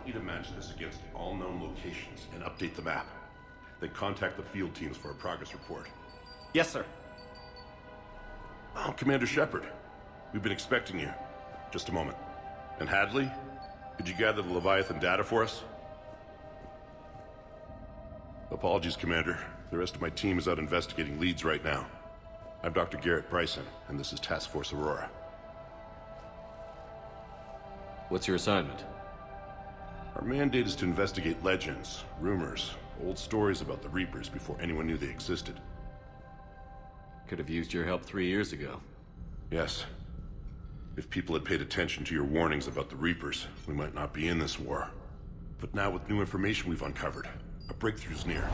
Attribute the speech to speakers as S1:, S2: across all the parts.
S1: want you to match this against all known locations and update the map. Then contact the field teams for a progress report.
S2: Yes, sir.
S1: Oh, Commander Shepard. We've been expecting you. Just a moment. And Hadley? Could you gather the Leviathan data for us? Apologies, Commander. The rest of my team is out investigating leads right now. I'm Dr. Garrett Bryson, and this is Task Force Aurora.
S3: What's your assignment?
S1: Our mandate is to investigate legends, rumors, old stories about the Reapers before anyone knew they existed.
S3: Could have used your help 3 years ago.
S1: Yes. If people had paid attention to your warnings about the Reapers, we might not be in this war. But now with new information we've uncovered, a breakthrough's near.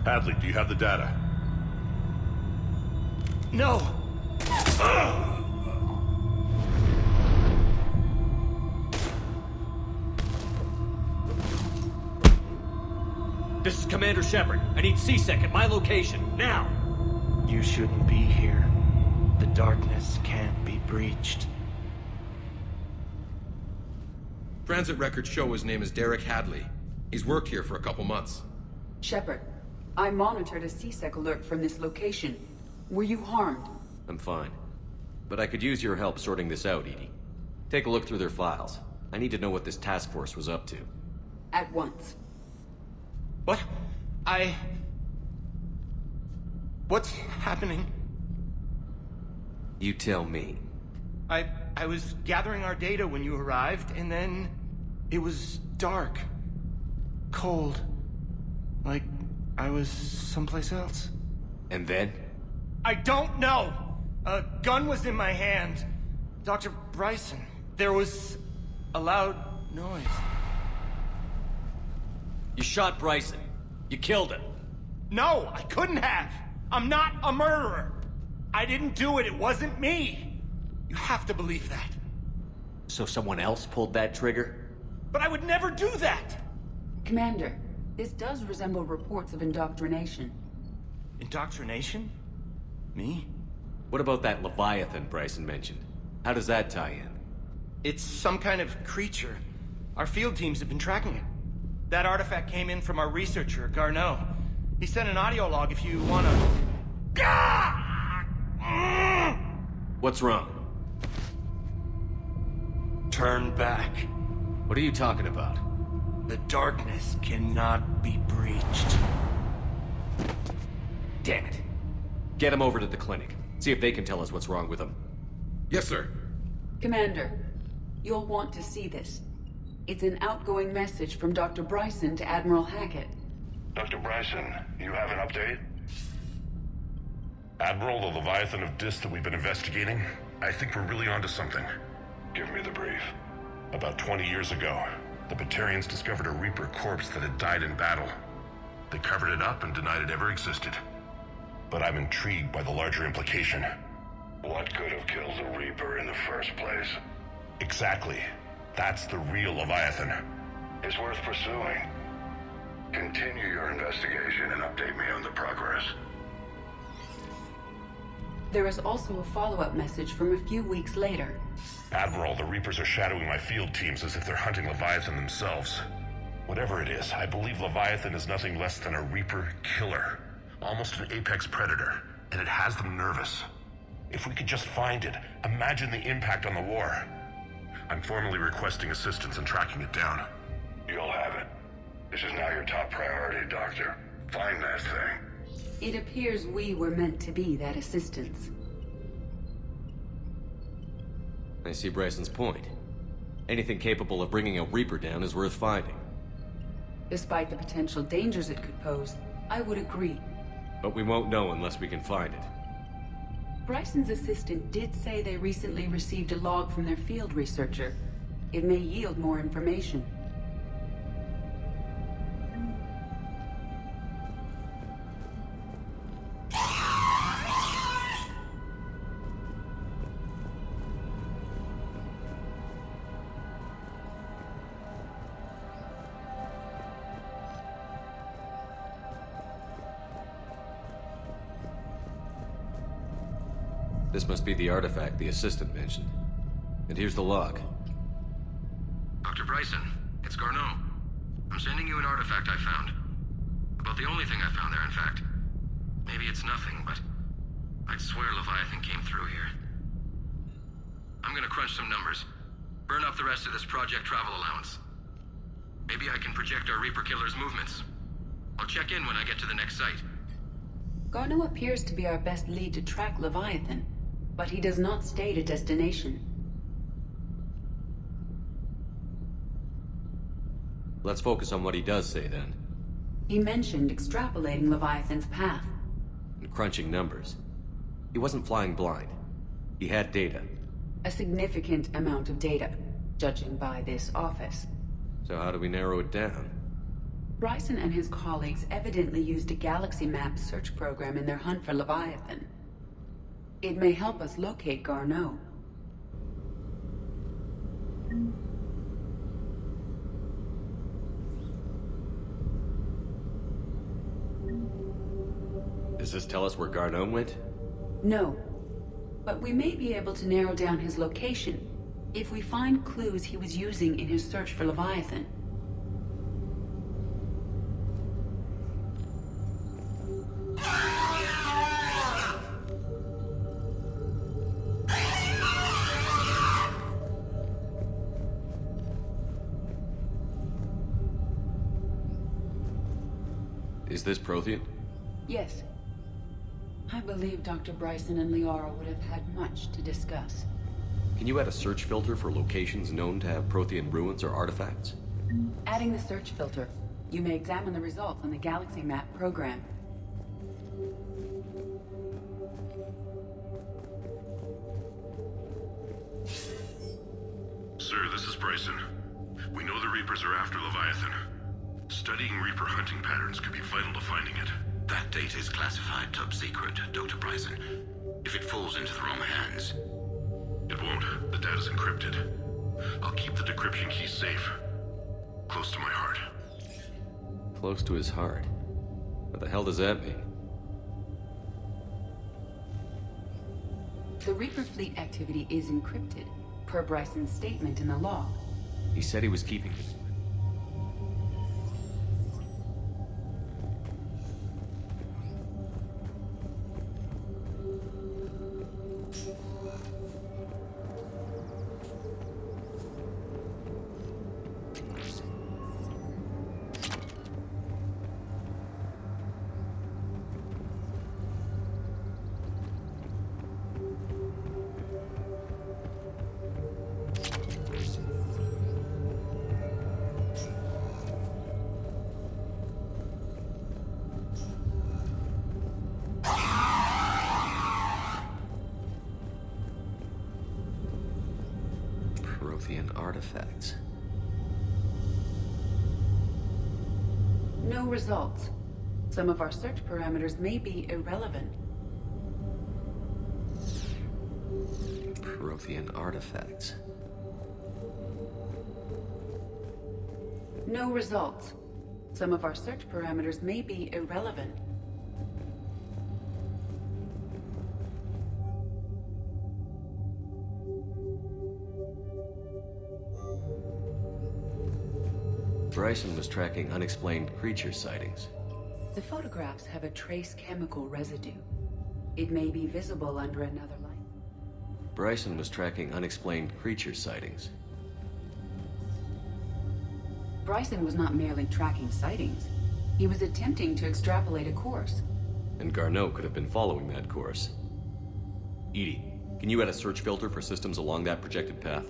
S1: Hadley, do you have the data?
S2: No!
S3: This is Commander Shepard. I need C-Sec at my location, now!
S2: You shouldn't be here. The darkness can't be breached.
S4: Transit records show his name is Derek Hadley. He's worked here for a couple months.
S5: Shepard, I monitored a C-Sec alert from this location. Were you harmed?
S3: I'm fine. But I could use your help sorting this out, Edie. Take a look through their files. I need to know what this task force was up to.
S5: At once.
S2: What? What's happening?
S3: You tell me.
S2: I was gathering our data when you arrived, and then it was dark. Cold. Like I was someplace else.
S3: And then?
S2: I don't know! A gun was in my hand. Dr. Bryson. There was a loud noise.
S3: You shot Bryson. You killed him.
S2: No, I couldn't have! I'm not a murderer! I didn't do it, it wasn't me! You have to believe that.
S3: So someone else pulled that trigger?
S2: But I would never do that!
S5: Commander, this does resemble reports of indoctrination.
S2: Indoctrination? Me?
S3: What about that Leviathan Bryson mentioned? How does that tie in?
S2: It's some kind of creature. Our field teams have been tracking it. That artifact came in from our researcher, Garneau. He sent an audio log if you wanna...
S3: What's wrong?
S2: Turn back.
S3: What are you talking about?
S2: The darkness cannot be breached.
S3: Damn it. Get him over to the clinic. See if they can tell us what's wrong with him.
S4: Yes, sir.
S5: Commander, you'll want to see this. It's an outgoing message from Dr. Bryson to Admiral Hackett.
S1: Dr. Bryson, you have an update? Admiral, the Leviathan of Dis that we've been investigating, I think we're really onto something. Give me the brief. About 20 years ago, the Batarians discovered a Reaper corpse that had died in battle. They covered it up and denied it ever existed. But I'm intrigued by the larger implication. What could have killed the Reaper in the first place? Exactly. That's the real Leviathan. It's worth pursuing. Continue your investigation and update me on the progress.
S5: There is also a follow-up message from a few weeks later.
S1: Admiral, the Reapers are shadowing my field teams as if they're hunting Leviathan themselves. Whatever it is, I believe Leviathan is nothing less than a Reaper killer. Almost an apex predator, and it has them nervous. If we could just find it, imagine the impact on the war. I'm formally requesting assistance in tracking it down. You'll have it. This is now your top priority, Doctor. Find that thing.
S5: It appears we were meant to be that assistance.
S3: I see Bryson's point. Anything capable of bringing a Reaper down is worth finding.
S5: Despite the potential dangers it could pose, I would agree.
S3: But we won't know unless we can find it.
S5: Bryson's assistant did say they recently received a log from their field researcher. It may yield more information.
S3: This must be the artifact the assistant mentioned. And here's the log.
S4: Dr. Bryson, it's Garneau. I'm sending you an artifact I found. About the only thing I found there, in fact. Maybe it's nothing, but I'd swear Leviathan came through here. I'm gonna crunch some numbers. Burn up the rest of this project travel allowance. Maybe I can project our Reaper Killer's movements. I'll check in when I get to the next site.
S5: Garneau appears to be our best lead to track Leviathan, but he does not state a destination.
S3: Let's focus on what he does say, then.
S5: He mentioned extrapolating Leviathan's path.
S3: And crunching numbers. He wasn't flying blind. He had data.
S5: A significant amount of data, judging by this office.
S3: So how do we narrow it down?
S5: Bryson and his colleagues evidently used a galaxy map search program in their hunt for Leviathan. It may help us locate Garneau.
S3: Does this tell us where Garneau went?
S5: No, but we may be able to narrow down his location if we find clues he was using in his search for Leviathan.
S3: Is this Prothean?
S5: Yes. I believe Dr. Bryson and Liara would have had much to discuss.
S3: Can you add a search filter for locations known to have Prothean ruins or artifacts?
S5: Adding the search filter, you may examine the results on the galaxy map program.
S1: Sir, this is Bryson. We know the Reapers are after Leviathan. Studying Reaper hunting patterns could be vital to finding it.
S6: That data is classified top secret, Dr. Bryson. If it falls into the wrong hands...
S1: It won't. The data's encrypted. I'll keep the decryption key safe. Close to my heart.
S3: Close to his heart. What the hell does that mean?
S5: The Reaper fleet activity is encrypted, per Bryson's statement in the log.
S3: He said he was keeping it. Prothean artifacts.
S5: No results. Some of our search parameters may be irrelevant.
S3: Prothean artifacts.
S5: No results. Some of our search parameters may be irrelevant.
S3: Bryson was tracking unexplained creature sightings.
S5: The photographs have a trace chemical residue. It may be visible under another light.
S3: Bryson was tracking unexplained creature sightings.
S5: Bryson was not merely tracking sightings. He was attempting to extrapolate a course.
S3: And Garneau could have been following that course. Edie, can you add a search filter for systems along that projected path?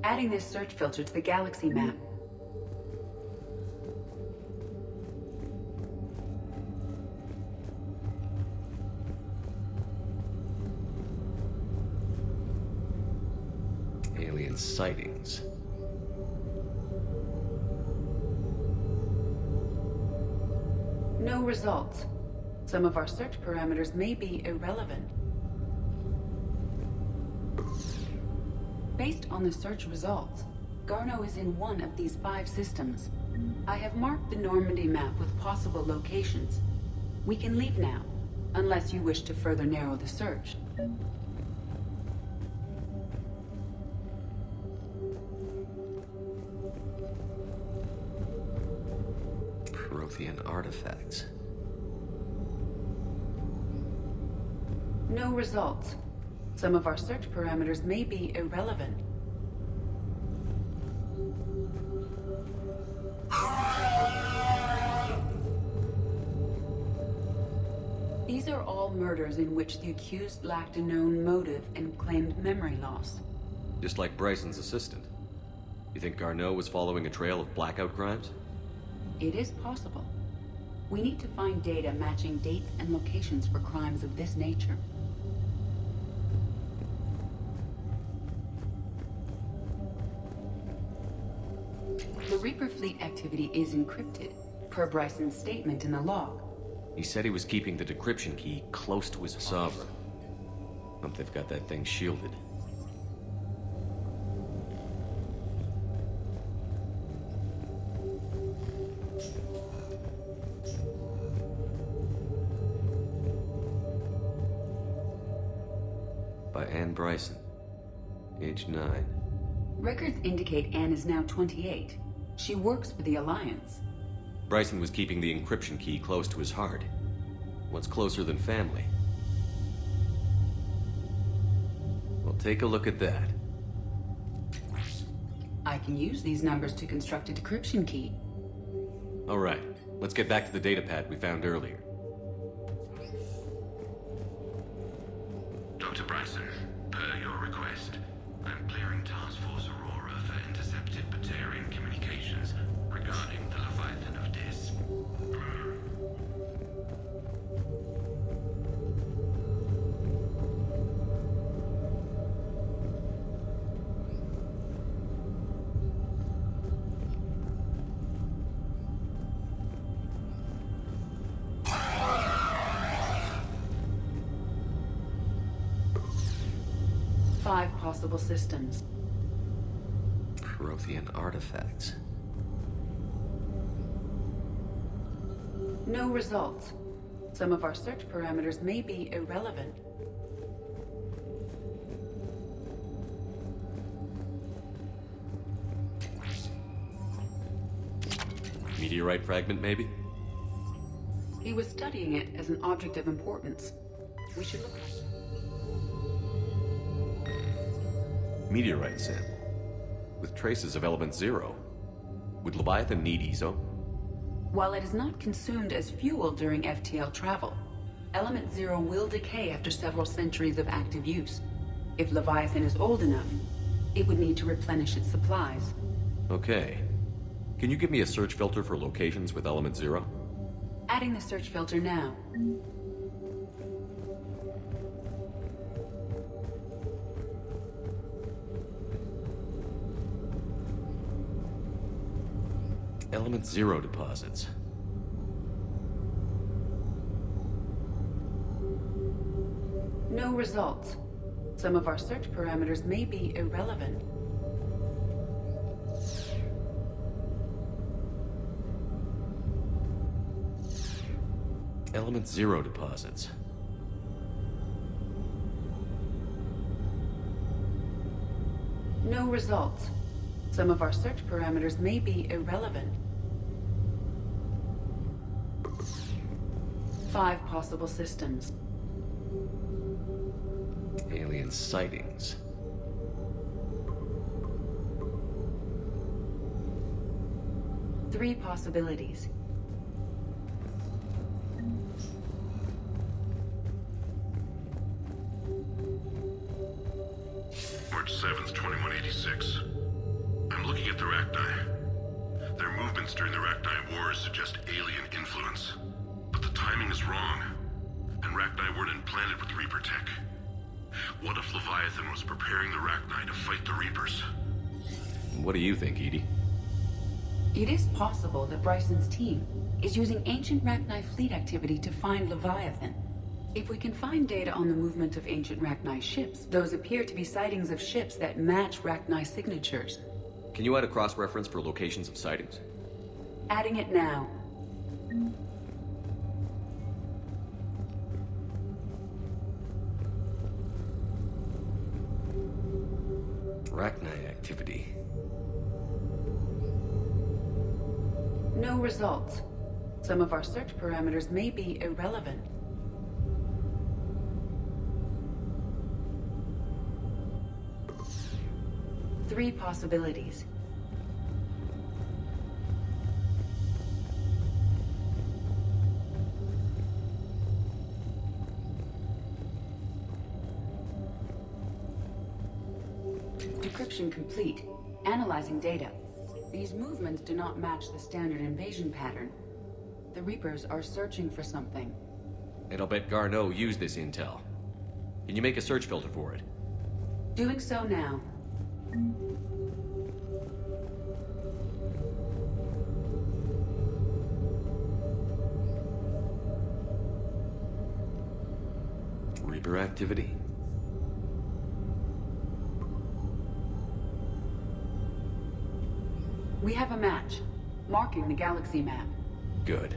S5: Adding this search filter to the galaxy map.
S3: Alien sightings.
S5: No results. Some of our search parameters may be irrelevant. Based on the search results, Garneau is in one of these 5 systems. I have marked the Normandy map with possible locations. We can leave now, unless you wish to further narrow the search.
S3: Prothean artifacts.
S5: No results. Some of our search parameters may be irrelevant. These are all murders in which the accused lacked a known motive and claimed memory loss.
S3: Just like Bryson's assistant. You think Garneau was following a trail of blackout crimes?
S5: It is possible. We need to find data matching dates and locations for crimes of this nature. The Reaper fleet activity is encrypted, per Bryson's statement in the log.
S3: He said he was keeping the decryption key close to his sovereign. Hope they've got that thing shielded. By Anne Bryson, age 9.
S5: Records indicate Anne is now 28. She works for the Alliance.
S3: Bryson was keeping the encryption key close to his heart. What's closer than family? Well, take a look at that.
S5: I can use these numbers to construct a decryption key.
S3: All right, let's get back to the datapad we found earlier.
S6: Dr. Bryson, per your request, I'm clearing Task Force Aurora for intercepted Batarian communications regarding the Leviathan of Dis.
S5: Five possible systems.
S3: Prothean artifacts.
S5: No results. Some of our search parameters may be irrelevant.
S3: Meteorite fragment, maybe?
S5: He was studying it as an object of importance. We should look at it.
S3: Meteorite sample. With traces of element 0. Would Leviathan need ESO?
S5: While it is not consumed as fuel during FTL travel, element 0 will decay after several centuries of active use. If Leviathan is old enough, it would need to replenish its supplies.
S3: Okay. Can you give me a search filter for locations with element 0?
S5: Adding the search filter now.
S3: Element 0 deposits.
S5: No results. Some of our search parameters may be irrelevant.
S3: Element 0 deposits.
S5: No results. Some of our search parameters may be irrelevant. 5 possible systems.
S3: Alien sightings.
S5: Three possibilities.
S1: March 7th, 2186. I'm looking at the Rachni. Their movements during the Rachni Wars suggest alien influence. But the timing is wrong. And Rachni weren't implanted with Reaper tech. What if Leviathan was preparing the Rachni to fight the Reapers?
S3: What do you think, Edie?
S5: It is possible that Bryson's team is using ancient Rachni fleet activity to find Leviathan. If we can find data on the movement of ancient Rachni ships, those appear to be sightings of ships that match Rachni signatures.
S3: Can you add a cross-reference for locations of sightings?
S5: Adding it now.
S3: Rachni activity.
S5: No results. Some of our search parameters may be irrelevant. Three possibilities. Decryption complete. Analyzing data. These movements do not match the standard invasion pattern. The Reapers are searching for something.
S3: And I'll bet Garneau used this intel. Can you make a search filter for it?
S5: Doing so now.
S3: Reaper activity?
S5: We have a match, marking the galaxy map.
S3: Good.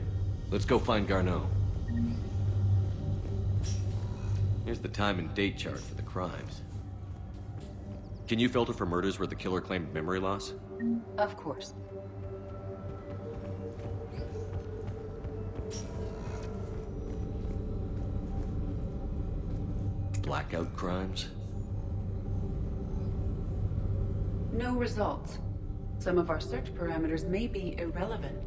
S3: Let's go find Garneau. Here's the time and date chart for the crimes. Can you filter for murders where the killer claimed memory loss?
S5: Of course.
S3: Blackout crimes?
S5: No results. Some of our search parameters may be irrelevant.